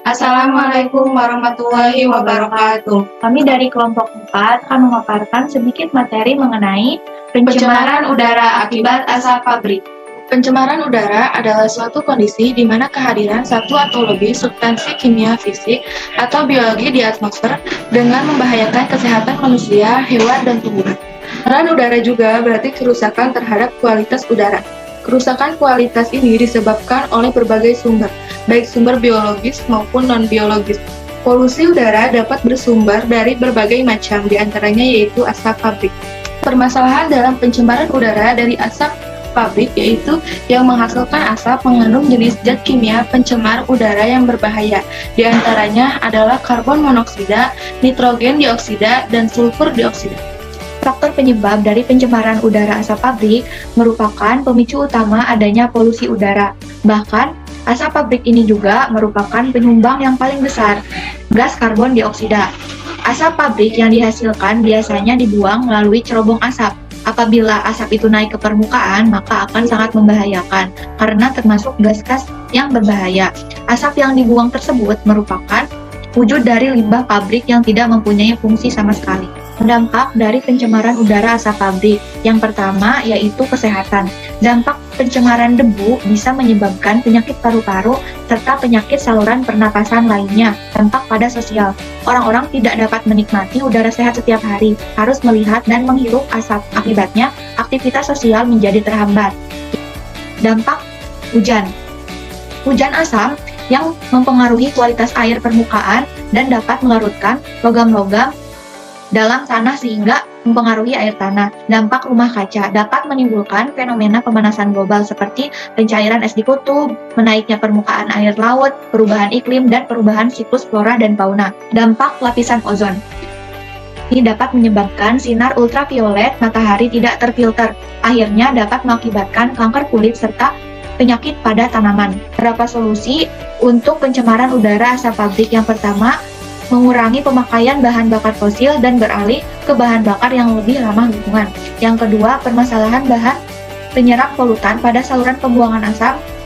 Assalamualaikum warahmatullahi wabarakatuh. Kami dari kelompok 4 akan memaparkan sedikit materi mengenai Pencemaran udara akibat asap pabrik. Pencemaran udara adalah suatu kondisi di mana kehadiran satu atau lebih substansi kimia, fisik, atau biologi di atmosfer dengan membahayakan kesehatan manusia, hewan, dan tumbuhan. Pencemaran udara juga berarti kerusakan terhadap kualitas udara. Kerusakan kualitas ini disebabkan oleh berbagai sumber, baik sumber biologis maupun non-biologis. Polusi udara dapat bersumber dari berbagai macam, diantaranya yaitu asap pabrik. Permasalahan dalam pencemaran udara dari asap pabrik yaitu yang menghasilkan asap mengandung jenis zat kimia pencemar udara yang berbahaya. Di antaranya adalah karbon monoksida, nitrogen dioksida, dan sulfur dioksida. faktor penyebab dari pencemaran udara asap pabrik merupakan pemicu utama adanya polusi udara. Bahkan, asap pabrik ini juga merupakan penyumbang yang paling besar, gas karbon dioksida. Asap pabrik yang dihasilkan biasanya dibuang melalui cerobong asap. Apabila asap itu naik ke permukaan, maka akan sangat membahayakan karena termasuk gas-gas yang berbahaya. Asap yang dibuang tersebut merupakan wujud dari limbah pabrik yang tidak mempunyai fungsi sama sekali. Dampak dari pencemaran udara asap pabrik. Yang pertama yaitu kesehatan. Dampak pencemaran debu bisa menyebabkan penyakit paru-paru serta penyakit saluran pernapasan lainnya. Dampak pada sosial. Orang-orang tidak dapat menikmati udara sehat setiap hari, harus melihat dan menghirup asap. Akibatnya, aktivitas sosial menjadi terhambat. Dampak hujan. Hujan asam yang mempengaruhi kualitas air permukaan dan dapat melarutkan logam-logam dalam tanah sehingga mempengaruhi air tanah. Dampak rumah kaca dapat menimbulkan fenomena pemanasan global seperti pencairan es di kutub, menaiknya permukaan air laut, perubahan iklim, dan perubahan siklus flora dan fauna. Dampak lapisan ozon. Ini dapat menyebabkan sinar ultraviolet matahari tidak terfilter. Akhirnya dapat mengakibatkan kanker kulit serta penyakit pada tanaman. Beberapa solusi untuk pencemaran udara asap pabrik. Yang pertama, mengurangi pemakaian bahan bakar fosil dan beralih ke bahan bakar yang lebih ramah lingkungan. Yang kedua, permasalahan bahan penyerap polutan pada saluran pembuangan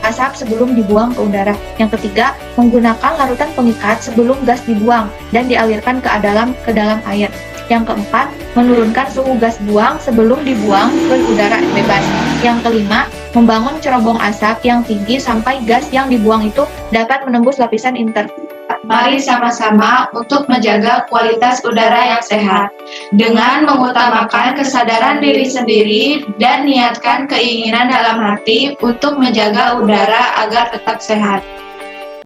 asap sebelum dibuang ke udara. Yang ketiga, menggunakan larutan pengikat sebelum gas dibuang dan dialirkan ke dalam air. Yang keempat, menurunkan suhu gas buang sebelum dibuang ke udara bebas. Yang kelima, membangun cerobong asap yang tinggi sampai gas yang dibuang itu dapat menembus lapisan interface. Mari sama-sama untuk menjaga kualitas udara yang sehat dengan mengutamakan kesadaran diri sendiri dan niatkan keinginan dalam hati untuk menjaga udara agar tetap sehat.